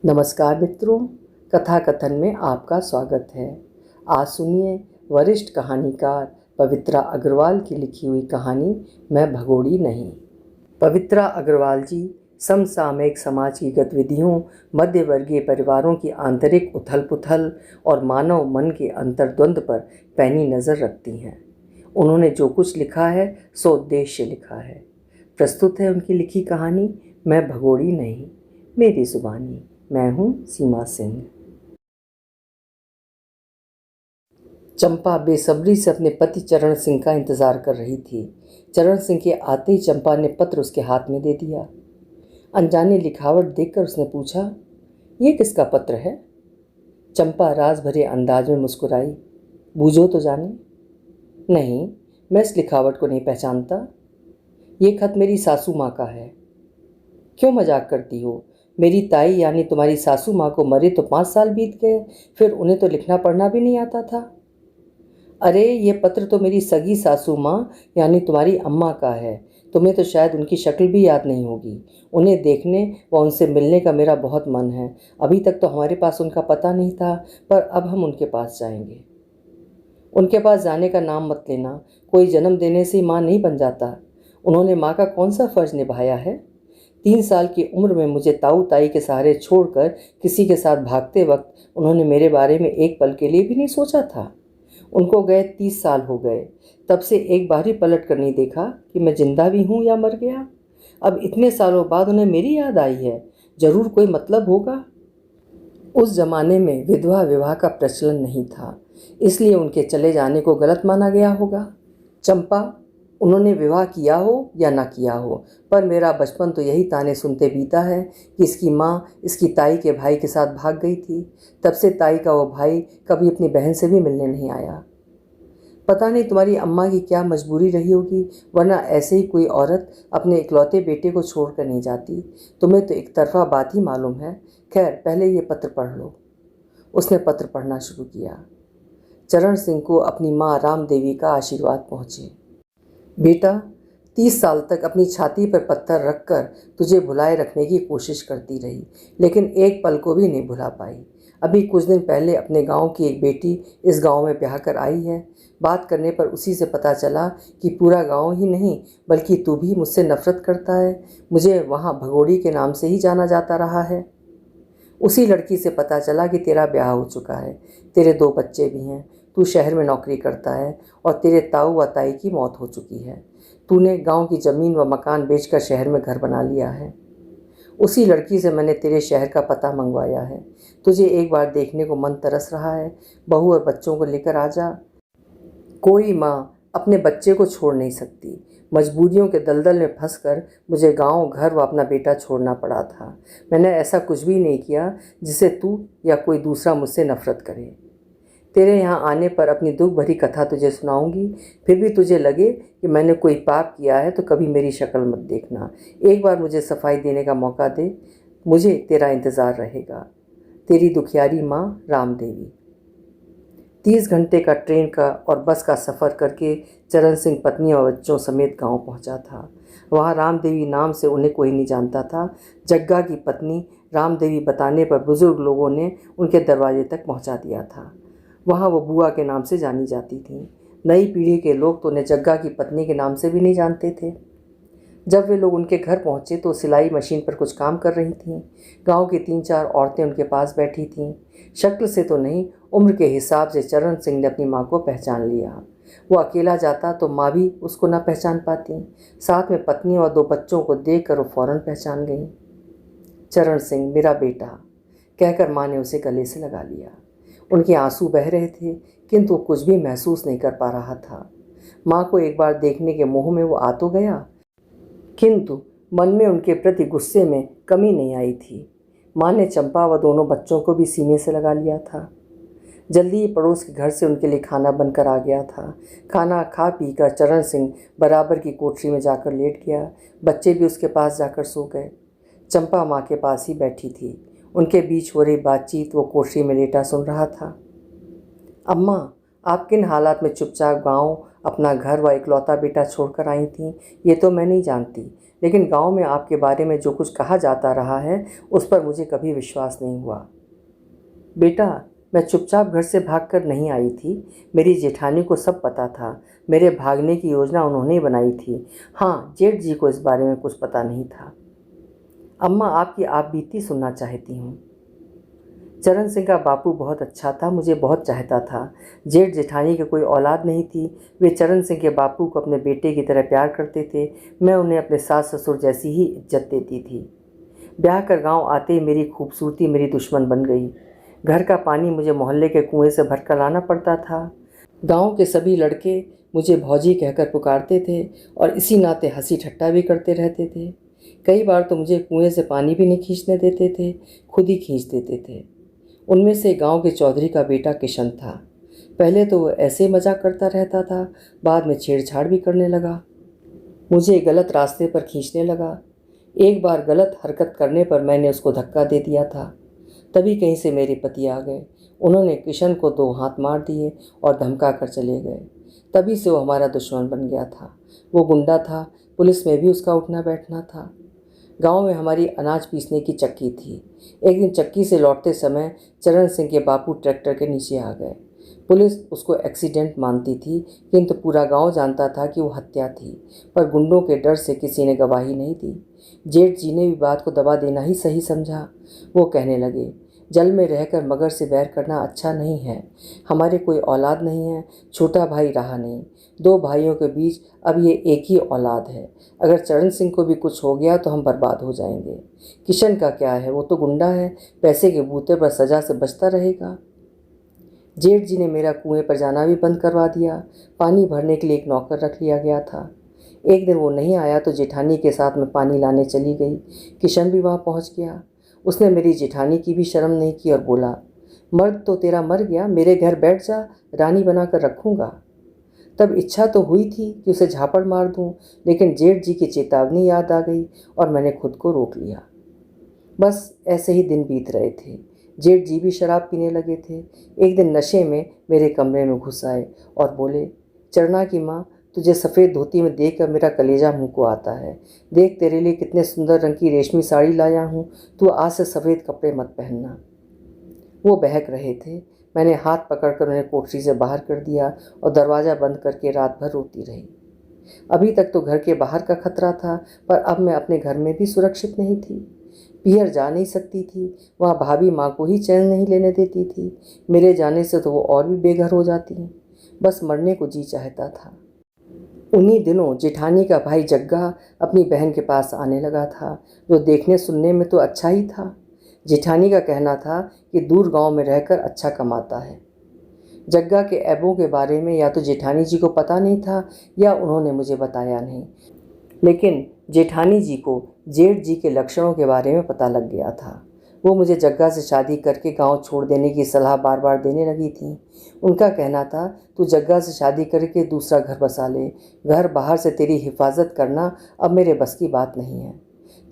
नमस्कार मित्रों, कथा कथन में आपका स्वागत है। आज सुनिए वरिष्ठ कहानीकार पवित्रा अग्रवाल की लिखी हुई कहानी मैं भगोड़ी नहीं। पवित्रा अग्रवाल जी समसामयिक समाज की गतिविधियों, मध्यवर्गीय परिवारों की आंतरिक उथल पुथल और मानव मन के अंतर्द्वंद पर पैनी नज़र रखती हैं। उन्होंने जो कुछ लिखा है सो उद्देश्य लिखा है। प्रस्तुत है उनकी लिखी कहानी मैं भगोड़ी नहीं, मेरी जुबानी। मैं हूँ सीमा सिंह। चंपा बेसब्री से अपने पति चरण सिंह का इंतजार कर रही थी। चरण सिंह के आते ही चंपा ने पत्र उसके हाथ में दे दिया। अनजानी लिखावट देखकर उसने पूछा, ये किसका पत्र है? चंपा राज भरे अंदाज में मुस्कुराई। बूझो तो जाने। नहीं, मैं इस लिखावट को नहीं पहचानता। ये खत मेरी सासू माँ का है। क्यों मजाक करती हो? मेरी ताई यानी तुम्हारी सासू माँ को मरे तो 5 साल बीत गए, फिर उन्हें तो लिखना पढ़ना भी नहीं आता था। अरे ये पत्र तो मेरी सगी सासू माँ यानी तुम्हारी अम्मा का है। तुम्हें तो शायद उनकी शक्ल भी याद नहीं होगी। उन्हें देखने व उनसे मिलने का मेरा बहुत मन है। अभी तक तो हमारे पास उनका पता नहीं था, पर अब हम उनके पास जाएंगे। उनके पास जाने का नाम मत लेना। कोई जन्म देने से ही माँ नहीं बन जाता। उन्होंने माँ का कौन सा फर्ज निभाया है? 3 साल की उम्र में मुझे ताऊ ताई के सहारे छोड़कर किसी के साथ भागते वक्त उन्होंने मेरे बारे में एक पल के लिए भी नहीं सोचा था। उनको गए 30 साल हो गए, तब से एक बार ही पलट कर नहीं देखा कि मैं जिंदा भी हूँ या मर गया। अब इतने सालों बाद उन्हें मेरी याद आई है। जरूर कोई मतलब होगा। उस जमाने में विधवा विवाह का प्रचलन नहीं था, इसलिए उनके चले जाने को गलत माना गया होगा। चंपा, उन्होंने विवाह किया हो या ना किया हो, पर मेरा बचपन तो यही ताने सुनते बीता है कि इसकी माँ इसकी ताई के भाई के साथ भाग गई थी। तब से ताई का वो भाई कभी अपनी बहन से भी मिलने नहीं आया। पता नहीं तुम्हारी अम्मा की क्या मजबूरी रही होगी, वरना ऐसे ही कोई औरत अपने इकलौते बेटे को छोड़कर नहीं जाती। तुम्हें तो एक तरफा बात ही मालूम है। खैर, पहले ये पत्र पढ़ लो। उसने पत्र पढ़ना शुरू किया। चरण सिंह को अपनी माँ राम देवी का आशीर्वाद पहुँचे। बेटा, 30 साल तक अपनी छाती पर पत्थर रखकर तुझे भुलाए रखने की कोशिश करती रही, लेकिन एक पल को भी नहीं भुला पाई। अभी कुछ दिन पहले अपने गांव की एक बेटी इस गांव में ब्याह कर आई है। बात करने पर उसी से पता चला कि पूरा गांव ही नहीं बल्कि तू भी मुझसे नफरत करता है। मुझे वहां भगोड़ी के नाम से ही जाना जाता रहा है। उसी लड़की से पता चला कि तेरा ब्याह हो चुका है, तेरे 2 बच्चे भी हैं, तू शहर में नौकरी करता है और तेरे ताऊ व ताई की मौत हो चुकी है। तूने गांव की ज़मीन व मकान बेचकर शहर में घर बना लिया है। उसी लड़की से मैंने तेरे शहर का पता मंगवाया है। तुझे एक बार देखने को मन तरस रहा है। बहू और बच्चों को लेकर आ जा। कोई माँ अपने बच्चे को छोड़ नहीं सकती। मजबूरियों के दलदल में फंसकर मुझे गांव, घर व अपना बेटा छोड़ना पड़ा था। मैंने ऐसा कुछ भी नहीं किया जिसे तू या कोई दूसरा मुझसे नफरत करे। तेरे यहाँ आने पर अपनी दुख भरी कथा तुझे सुनाऊंगी। फिर भी तुझे लगे कि मैंने कोई पाप किया है तो कभी मेरी शक्ल मत देखना। एक बार मुझे सफाई देने का मौका दे। मुझे तेरा इंतज़ार रहेगा। तेरी दुखियारी माँ राम देवी। 30 घंटे का ट्रेन का और बस का सफ़र करके चरण सिंह पत्नी और बच्चों समेत गांव पहुंचा था। वहां राम देवी नाम से उन्हें कोई नहीं जानता था। जग्गा की पत्नी राम देवी बताने पर बुजुर्ग लोगों ने उनके दरवाजे तक पहुंचा दिया था। वहाँ वो बुआ के नाम से जानी जाती थी। नई पीढ़ी के लोग तो उन्हें जग्गा की पत्नी के नाम से भी नहीं जानते थे। जब वे लोग उनके घर पहुँचे तो सिलाई मशीन पर कुछ काम कर रही थीं। गांव की 3-4 औरतें उनके पास बैठी थीं। शक्ल से तो नहीं, उम्र के हिसाब से चरण सिंह ने अपनी माँ को पहचान लिया। वो अकेला जाता तो माँ भी उसको ना पहचान पाती। साथ में पत्नी और 2 बच्चों को देखकर वो फौरन पहचान गई। चरण सिंह, मेरा बेटा, कहकर माँ ने उसे गले से लगा लिया। उनके आंसू बह रहे थे, किंतु कुछ भी महसूस नहीं कर पा रहा था। माँ को एक बार देखने के मोह में वो आ तो गया, किंतु मन में उनके प्रति गुस्से में कमी नहीं आई थी। माँ ने चंपा व दोनों बच्चों को भी सीने से लगा लिया था। जल्दी ही पड़ोस के घर से उनके लिए खाना बनकर आ गया था। खाना खा पी कर चरण सिंह बराबर की कोठरी में जाकर लेट गया। बच्चे भी उसके पास जाकर सो गए। चंपा माँ के पास ही बैठी थी। उनके बीच हो रही बातचीत वो कोठरी में लेटा सुन रहा था। अम्मा, आप किन हालात में चुपचाप गांव अपना घर व इकलौता बेटा छोड़कर आई थीं, ये तो मैं नहीं जानती, लेकिन गांव में आपके बारे में जो कुछ कहा जाता रहा है उस पर मुझे कभी विश्वास नहीं हुआ। बेटा, मैं चुपचाप घर से भागकर नहीं आई थी। मेरी जेठानी को सब पता था। मेरे भागने की योजना उन्होंने ही बनाई थी। हाँ, जेठ जी को इस बारे में कुछ पता नहीं था। अम्मा, आपकी आप बीती सुनना चाहती हूँ। चरण सिंह का बापू बहुत अच्छा था, मुझे बहुत चाहता था। जेठ जेठानी की कोई औलाद नहीं थी। वे चरण सिंह के बापू को अपने बेटे की तरह प्यार करते थे। मैं उन्हें अपने सास ससुर जैसी ही इज्जत देती थी। ब्याह कर गांव आते ही मेरी खूबसूरती मेरी दुश्मन बन गई। घर का पानी मुझे मोहल्ले के कुएं से भरकर लाना पड़ता था। गांव के सभी लड़के मुझे भौजी कहकर पुकारते थे और इसी नाते हंसी ठट्टा भी करते रहते थे। कई बार तो मुझे कुएं से पानी भी नहीं खींचने देते थे, खुद ही खींच देते थे। उनमें से गांव के चौधरी का बेटा किशन था। पहले तो वो ऐसे मजाक करता रहता था, बाद में छेड़छाड़ भी करने लगा, मुझे गलत रास्ते पर खींचने लगा। एक बार गलत हरकत करने पर मैंने उसको धक्का दे दिया था। तभी कहीं से मेरे पति आ गए। उन्होंने किशन को 2 हाथ मार दिए और धमका कर चले गए। तभी से वो हमारा दुश्मन बन गया था। वो गुंडा था, पुलिस में भी उसका उठना बैठना था। गांव में हमारी अनाज पीसने की चक्की थी। एक दिन चक्की से लौटते समय चरण सिंह के बापू ट्रैक्टर के नीचे आ गए। पुलिस उसको एक्सीडेंट मानती थी, किंतु पूरा गांव जानता था कि वो हत्या थी, पर गुंडों के डर से किसी ने गवाही नहीं दी। जेठ जी ने भी बात को दबा देना ही सही समझा। वो कहने लगे, जल में रहकर मगर से बैर करना अच्छा नहीं है। हमारे कोई औलाद नहीं है, छोटा भाई रहा नहीं। 2 भाइयों के बीच अब ये एक ही औलाद है। अगर चरण सिंह को भी कुछ हो गया तो हम बर्बाद हो जाएंगे। किशन का क्या है, वो तो गुंडा है, पैसे के बूते पर सजा से बचता रहेगा। जेठ जी ने मेरा कुएं पर जाना भी बंद करवा दिया। पानी भरने के लिए एक नौकर रख लिया गया था। एक दिन वो नहीं आया तो जेठानी के साथ में पानी लाने चली गई। किशन भी वहाँ पहुँच गया। उसने मेरी जेठानी की भी शर्म नहीं की और बोला, मर्द तो तेरा मर गया, मेरे घर बैठ जा, रानी बनाकर रखूँगा। तब इच्छा तो हुई थी कि उसे झापड़ मार दूं, लेकिन जेठ जी की चेतावनी याद आ गई और मैंने खुद को रोक लिया। बस ऐसे ही दिन बीत रहे थे। जेठ जी भी शराब पीने लगे थे। एक दिन नशे में मेरे कमरे में घुस आए और बोले, चरना की माँ, तुझे सफ़ेद धोती में देखकर मेरा कलेजा मुंह को आता है। देख, तेरे लिए कितने सुंदर रंग की रेशमी साड़ी लाया हूँ, तू आज से सफ़ेद कपड़े मत पहनना। वो बहक रहे थे। मैंने हाथ पकड़कर उन्हें कोठरी से बाहर कर दिया और दरवाज़ा बंद करके रात भर रोती रही। अभी तक तो घर के बाहर का खतरा था, पर अब मैं अपने घर में भी सुरक्षित नहीं थी। पियर जा नहीं सकती थी, वहाँ भाभी माँ को ही चैन नहीं लेने देती थी। मेरे जाने से तो वो और भी बेघर हो जाती। बस मरने को जी चाहता था। उन्हीं दिनों जेठानी का भाई जग्गा अपनी बहन के पास आने लगा था, जो देखने सुनने में तो अच्छा ही था। जेठानी का कहना था कि दूर गांव में रहकर अच्छा कमाता है। जग्गा के ऐबों के बारे में या तो जेठानी जी को पता नहीं था या उन्होंने मुझे बताया नहीं, लेकिन जेठानी जी को जेठ जी के लक्षणों के बारे में पता लग गया था। वो मुझे जग्गा से शादी करके गांव छोड़ देने की सलाह बार बार देने लगी थी। उनका कहना था, तू जग्गा से शादी करके दूसरा घर बसा ले, घर बाहर से तेरी हिफाजत करना अब मेरे बस की बात नहीं है।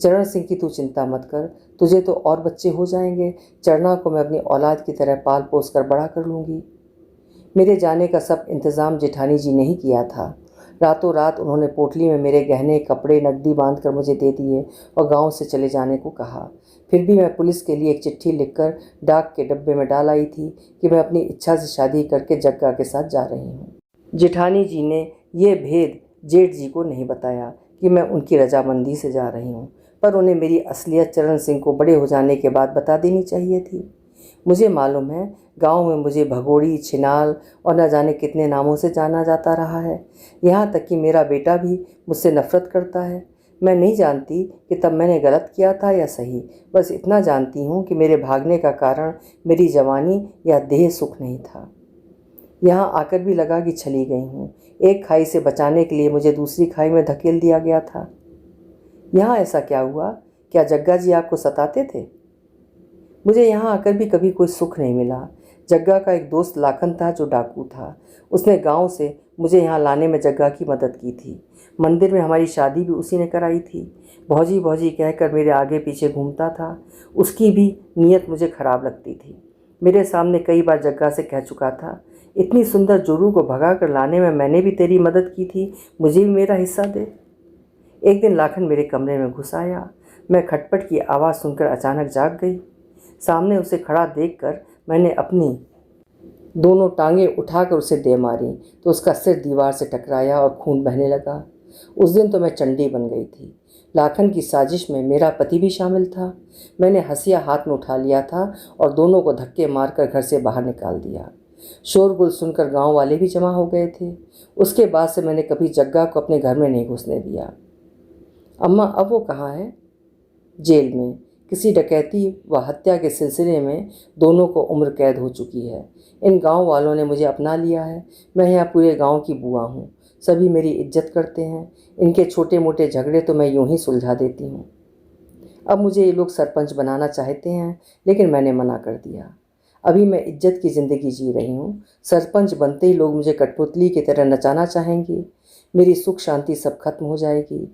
चरण सिंह की तू चिंता मत कर, तुझे तो और बच्चे हो जाएंगे। चरना को मैं अपनी औलाद की तरह पाल पोस कर बड़ा कर लूँगी। मेरे जाने का सब इंतज़ाम जेठानी जी ने ही किया था। रातों रात उन्होंने पोटली में मेरे गहने कपड़े नकदी बांधकर मुझे दे दिए और गांव से चले जाने को कहा। फिर भी मैं पुलिस के लिए एक चिट्ठी लिखकर डाक के डब्बे में डाल आई थी कि मैं अपनी इच्छा से शादी करके जग्गा के साथ जा रही हूँ। जेठानी जी ने यह भेद जेठ जी को नहीं बताया कि मैं उनकी रजामंदी से जा रही हूँ, पर उन्हें मेरी असलियत चरण सिंह को बड़े हो जाने के बाद बता देनी चाहिए थी। मुझे मालूम है, गांव में मुझे भगोड़ी, छिनाल और न जाने कितने नामों से जाना जाता रहा है। यहाँ तक कि मेरा बेटा भी मुझसे नफरत करता है। मैं नहीं जानती कि तब मैंने गलत किया था या सही। बस इतना जानती हूँ कि मेरे भागने का कारण मेरी जवानी या देह सुख नहीं था। यहाँ आकर भी लगा कि छली गई हूँ। एक खाई से बचाने के लिए मुझे दूसरी खाई में धकेल दिया गया था। यहाँ ऐसा क्या हुआ? क्या जग्गा जी आपको सताते थे? मुझे यहाँ आकर भी कभी कोई सुख नहीं मिला। जग्गा का एक दोस्त लाखन था जो डाकू था। उसने गांव से मुझे यहाँ लाने में जग्गा की मदद की थी। मंदिर में हमारी शादी भी उसी ने कराई थी। भौजी भौजी कहकर मेरे आगे पीछे घूमता था। उसकी भी नीयत मुझे खराब लगती थी। मेरे सामने कई बार जग्गा से कह चुका था, इतनी सुंदर जोरू को भगा कर लाने में मैंने भी तेरी मदद की थी, मुझे भी मेरा हिस्सा दे। एक दिन लाखन मेरे कमरे में घुस आया। मैं खटपट की आवाज़ सुनकर अचानक जाग गई। सामने उसे खड़ा देखकर मैंने अपनी दोनों टांगें उठाकर उसे दे मारी तो उसका सिर दीवार से टकराया और खून बहने लगा। उस दिन तो मैं चंडी बन गई थी। लाखन की साजिश में मेरा पति भी शामिल था। मैंने हंसिया हाथ में उठा लिया था और दोनों को धक्के मारकर घर से बाहर निकाल दिया। शोरगुल सुनकर गांव वाले भी जमा हो गए थे। उसके बाद से मैंने कभी जग्गा को अपने घर में नहीं घुसने दिया। अम्मा, अब वो कहाँ है? जेल में। किसी डकैती व हत्या के सिलसिले में दोनों को उम्र कैद हो चुकी है। इन गांव वालों ने मुझे अपना लिया है। मैं यहाँ पूरे गांव की बुआ हूँ। सभी मेरी इज्जत करते हैं। इनके छोटे मोटे झगड़े तो मैं यूं ही सुलझा देती हूँ। अब मुझे ये लोग सरपंच बनाना चाहते हैं, लेकिन मैंने मना कर दिया। अभी मैं इज्जत की ज़िंदगी जी रही हूँ। सरपंच बनते ही लोग मुझे कठपुतली की तरह नचाना चाहेंगे। मेरी सुख शांति सब खत्म हो जाएगी।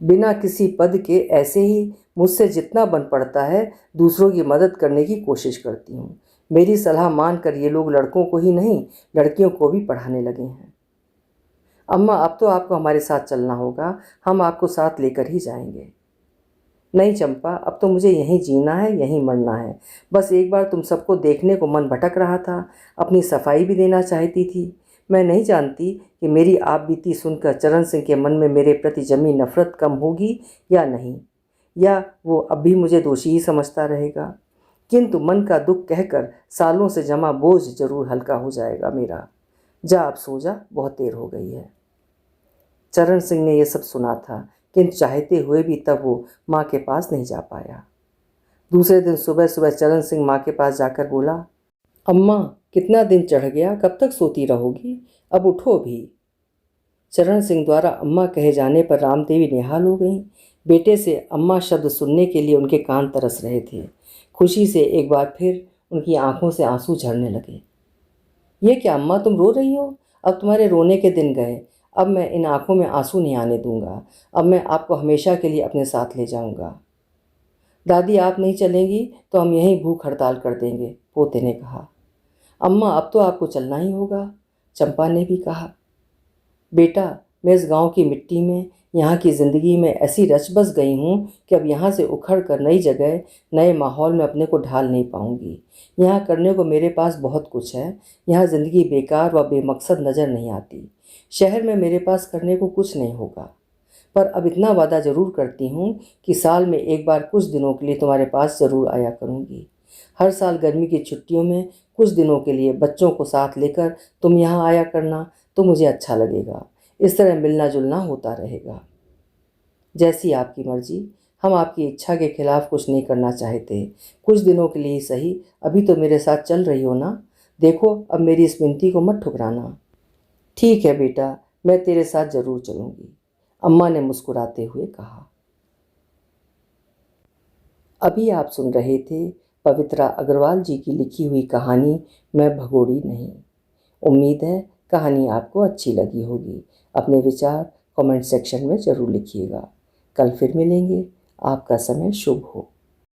बिना किसी पद के ऐसे ही मुझसे जितना बन पड़ता है दूसरों की मदद करने की कोशिश करती हूँ। मेरी सलाह मानकर ये लोग लड़कों को ही नहीं, लड़कियों को भी पढ़ाने लगे हैं। अम्मा, अब तो आपको हमारे साथ चलना होगा। हम आपको साथ लेकर ही जाएंगे। नहीं चंपा, अब तो मुझे यहीं जीना है, यहीं मरना है। बस एक बार तुम सबको देखने को मन भटक रहा था। अपनी सफाई भी देना चाहती थी। मैं नहीं जानती कि मेरी आप बीती सुनकर चरण सिंह के मन में मेरे प्रति जमी नफरत कम होगी या नहीं, या वो अब भी मुझे दोषी ही समझता रहेगा। किंतु मन का दुख कहकर सालों से जमा बोझ जरूर हल्का हो जाएगा मेरा। जा अब सो जा, बहुत देर हो गई है। चरण सिंह ने यह सब सुना था, किंतु चाहते हुए भी तब वो माँ के पास नहीं जा पाया। दूसरे दिन सुबह सुबह चरण सिंह माँ के पास जाकर बोला, अम्मा, कितना दिन चढ़ गया, कब तक सोती रहोगी? अब उठो भी। चरण सिंह द्वारा अम्मा कहे जाने पर रामदेवी निहाल हो गई। बेटे से अम्मा शब्द सुनने के लिए उनके कान तरस रहे थे। खुशी से एक बार फिर उनकी आंखों से आंसू झरने लगे। ये क्या अम्मा, तुम रो रही हो? अब तुम्हारे रोने के दिन गए। अब मैं इन आंखों में आंसू नहीं आने दूंगा। अब मैं आपको हमेशा के लिए अपने साथ ले जाऊंगा। दादी, आप नहीं चलेंगी तो हम यहीं भूख हड़ताल कर देंगे, पोते ने कहा। अम्मा, अब तो आपको चलना ही होगा, चंपा ने भी कहा। बेटा, मैं इस गांव की मिट्टी में, यहाँ की ज़िंदगी में ऐसी रच बस गई हूँ कि अब यहाँ से उखड़ कर नई जगह, नए माहौल में अपने को ढाल नहीं पाऊँगी। यहाँ करने को मेरे पास बहुत कुछ है। यहाँ ज़िंदगी बेकार व बेमकसद नज़र नहीं आती। शहर में मेरे पास करने को कुछ नहीं होगा, पर अब इतना वादा ज़रूर करती हूँ कि साल में एक बार कुछ दिनों के लिए तुम्हारे पास ज़रूर आया करूँगी। हर साल गर्मी की छुट्टियों में कुछ दिनों के लिए बच्चों को साथ लेकर तुम यहाँ आया करना, तो मुझे अच्छा लगेगा। इस तरह मिलना जुलना होता रहेगा। जैसी आपकी मर्जी। हम आपकी इच्छा के खिलाफ कुछ नहीं करना चाहते। कुछ दिनों के लिए ही सही, अभी तो मेरे साथ चल रही हो ना। देखो, अब मेरी इस विनती को मत ठुकराना। ठीक है बेटा, मैं तेरे साथ ज़रूर चलूँगी, अम्मा ने मुस्कुराते हुए कहा। अभी आप सुन रहे थे पवित्रा अग्रवाल जी की लिखी हुई कहानी मैं भगोड़ी नहीं। उम्मीद है कहानी आपको अच्छी लगी होगी। अपने विचार कमेंट सेक्शन में ज़रूर लिखिएगा। कल फिर मिलेंगे। आपका समय शुभ हो।